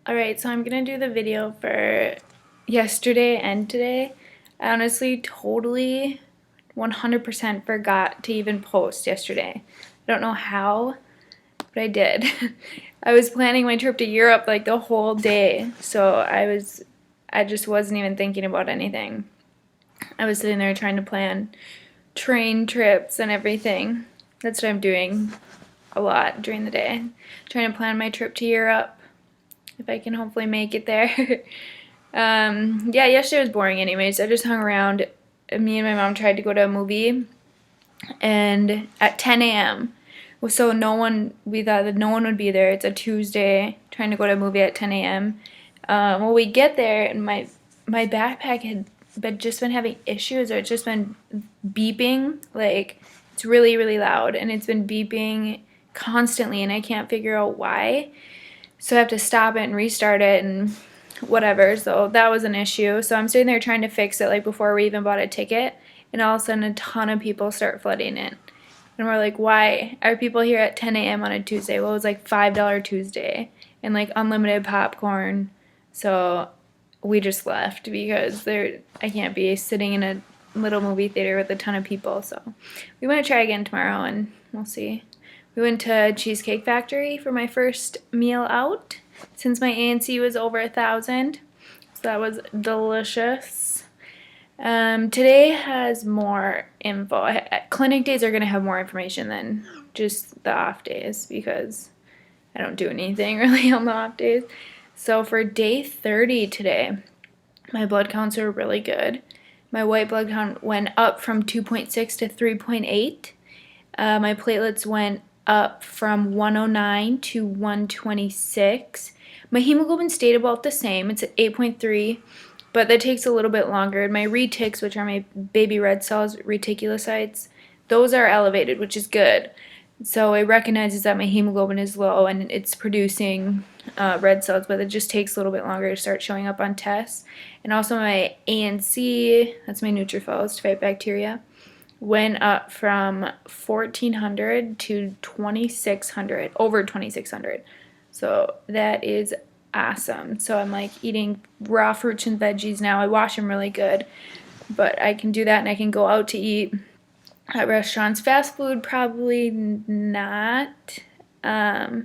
Alright, so I'm gonna do the video for yesterday and today. I honestly totally 100% forgot to even post yesterday. I don't know how, but I did. I was planning my trip to Europe like the whole day, so I just wasn't even thinking about anything. I was sitting there trying to plan train trips and everything. That's what I'm doing a lot during the day. Trying to plan my trip to Europe if I can hopefully make it there. Yeah, yesterday was boring anyways. I just hung around. Me and my mom tried to go to a movie and at 10 a.m. So we thought that no one would be there. It's a Tuesday, trying to go to a movie at 10 a.m. Well, we get there and my backpack had just been having issues, or it's just been beeping. Like, it's really, really loud, and it's been beeping constantly, and I can't figure out why. So I have to stop it and restart it and whatever. So that was an issue. So I'm sitting there trying to fix it like before we even bought a ticket, and all of a sudden a ton of people start flooding in. And we're like, why are people here at 10 a.m. on a Tuesday? Well, it was like $5 Tuesday and like unlimited popcorn. So we just left because I can't be sitting in a little movie theater with a ton of people. So we want to try again tomorrow and we'll see. We went to Cheesecake Factory for my first meal out since my ANC was over 1,000. So that was delicious. Today has more info. Clinic days are going to have more information than just the off days because I don't do anything really on the off days. So for day 30 today, my blood counts are really good. My white blood count went up from 2.6 to 3.8. My platelets went up from 109 to 126. My hemoglobin stayed about the same. It's at 8.3, but that takes a little bit longer. My retics, which are my baby red cells, reticulocytes, those are elevated, which is good. So it recognizes that my hemoglobin is low and it's producing red cells, but it just takes a little bit longer to start showing up on tests. And also my ANC, that's my neutrophils to fight bacteria, went up from 1,400 to 2,600, over 2,600. So that is awesome. So I'm like eating raw fruits and veggies now. I wash them really good, but I can do that and I can go out to eat at restaurants. Fast food, probably not. I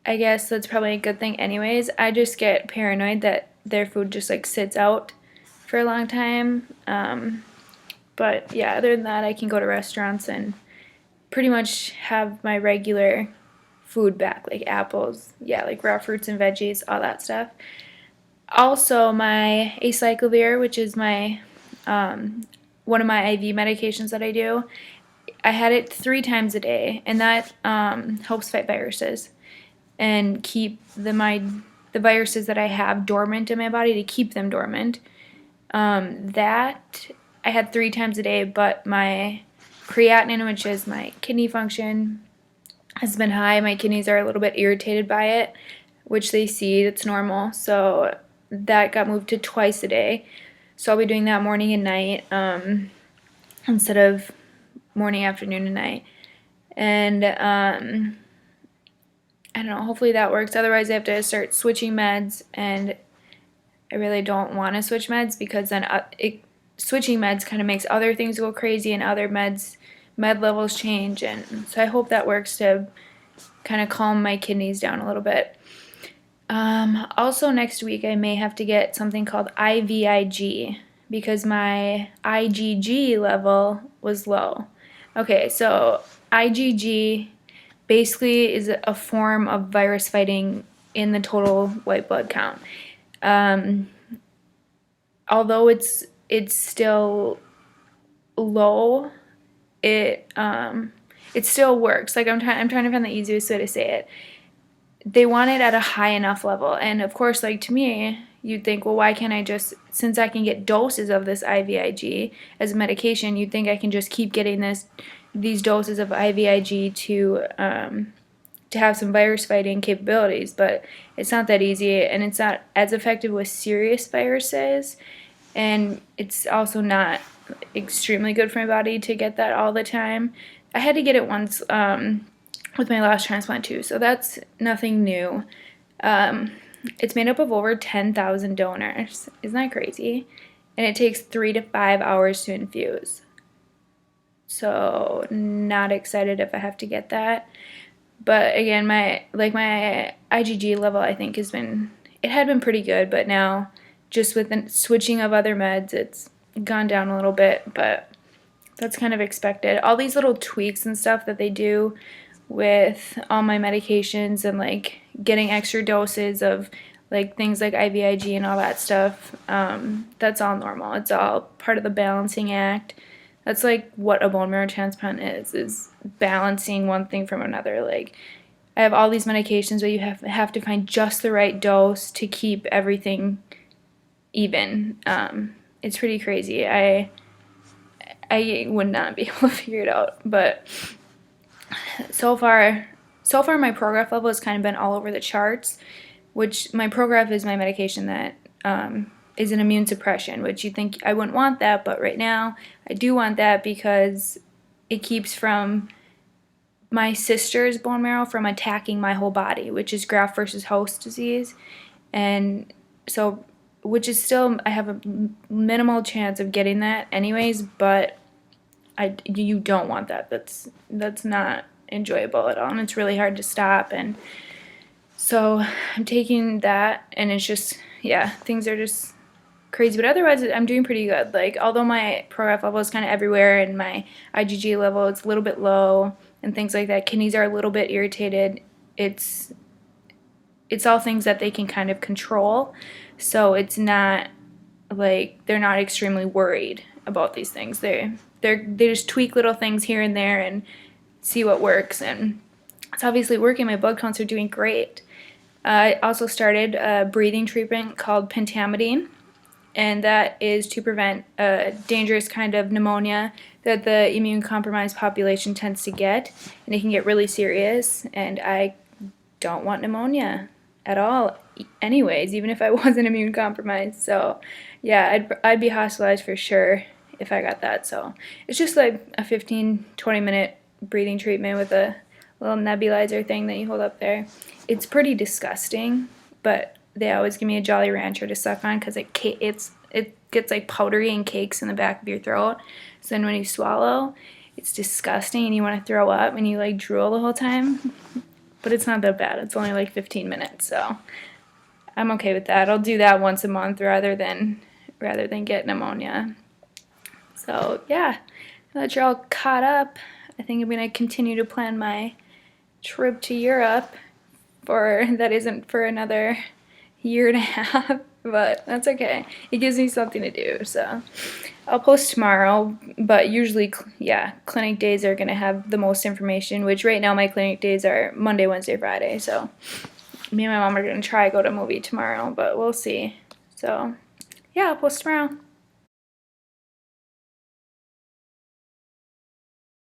guess that's probably a good thing anyways. I just get paranoid that their food just like sits out for a long time. But yeah, other than that, I can go to restaurants and pretty much have my regular food back, like apples, yeah, like raw fruits and veggies, all that stuff. Also, my acyclovir, which is my one of my IV medications that I do, I had it 3 times a day, and that helps fight viruses and keep the viruses that I have dormant in my body, to keep them dormant. That I had 3 times a day, but my creatinine, which is my kidney function, has been high. My kidneys are a little bit irritated by it, which they see, it's normal. So that got moved to twice a day. So I'll be doing that morning and night instead of morning, afternoon, and night. And I don't know, hopefully that works. Otherwise, I have to start switching meds, and I really don't want to switch meds because then switching meds kind of makes other things go crazy and other med levels change. And so I hope that works to kind of calm my kidneys down a little bit. Also next week I may have to get something called IVIG because my IgG level was low. Okay, so IgG basically is a form of virus fighting in the total white blood count. Although it's still low, it still works. Like I'm trying to find the easiest way to say it. They want it at a high enough level, and of course, like to me, you'd think, well, why can't I just, since I can get doses of this IVIG as a medication, you'd think I can just keep getting these doses of IVIG to have some virus fighting capabilities, but it's not that easy, and it's not as effective with serious viruses, and it's also not extremely good for my body to get that all the time. I had to get it once with my last transplant too, so that's nothing new. It's made up of over 10,000 donors. Isn't that crazy? And it takes 3 to 5 hours to infuse. So not excited if I have to get that. But again, my IgG level, I think, it had been pretty good, but now just with the switching of other meds, it's gone down a little bit, but that's kind of expected. All these little tweaks and stuff that they do with all my medications and like getting extra doses of like things like IVIG and all that stuff, that's all normal. It's all part of the balancing act. That's like what a bone marrow transplant is balancing one thing from another. Like I have all these medications, but you have to find just the right dose to keep everything even. It's pretty crazy. I would not be able to figure it out, but so far my Prograf level has kind of been all over the charts, which my Prograf is my medication that is an immune suppression, which you think I wouldn't want that, but right now I do want that because it keeps from my sister's bone marrow from attacking my whole body, which is graft versus host disease. And so, which is still, I have a minimal chance of getting that anyways, but you don't want that. That's not enjoyable at all, and it's really hard to stop. And so I'm taking that, and it's just, yeah, things are just crazy. But otherwise, I'm doing pretty good. Like, although my Prograf level is kind of everywhere, and my IgG level is a little bit low, and things like that, kidneys are a little bit irritated. It's all things that they can kind of control. So it's not like they're not extremely worried about these things. They just tweak little things here and there and see what works, and it's obviously working. My blood counts are doing great. I also started a breathing treatment called pentamidine, and that is to prevent a dangerous kind of pneumonia that the immune-compromised population tends to get, and it can get really serious, and I don't want pneumonia at all anyways, even if I wasn't immune-compromised. So yeah, I'd be hospitalized for sure if I got that. So it's just like a 15-20 minute breathing treatment with a little nebulizer thing that you hold up there. It's pretty disgusting, but they always give me a Jolly Rancher to suck on because it gets like powdery and cakes in the back of your throat. So then when you swallow, it's disgusting and you want to throw up and you like drool the whole time. But it's not that bad. It's only like 15 minutes, so I'm okay with that. I'll do that once a month rather than get pneumonia. So yeah, now that you're all caught up, I think I'm gonna continue to plan my trip to Europe that isn't for another year and a half, but that's okay. It gives me something to do, so I'll post tomorrow, but usually, yeah, clinic days are gonna have the most information, which right now my clinic days are Monday, Wednesday, Friday, so me and my mom are gonna try go to a movie tomorrow, but we'll see. So yeah, I'll post tomorrow.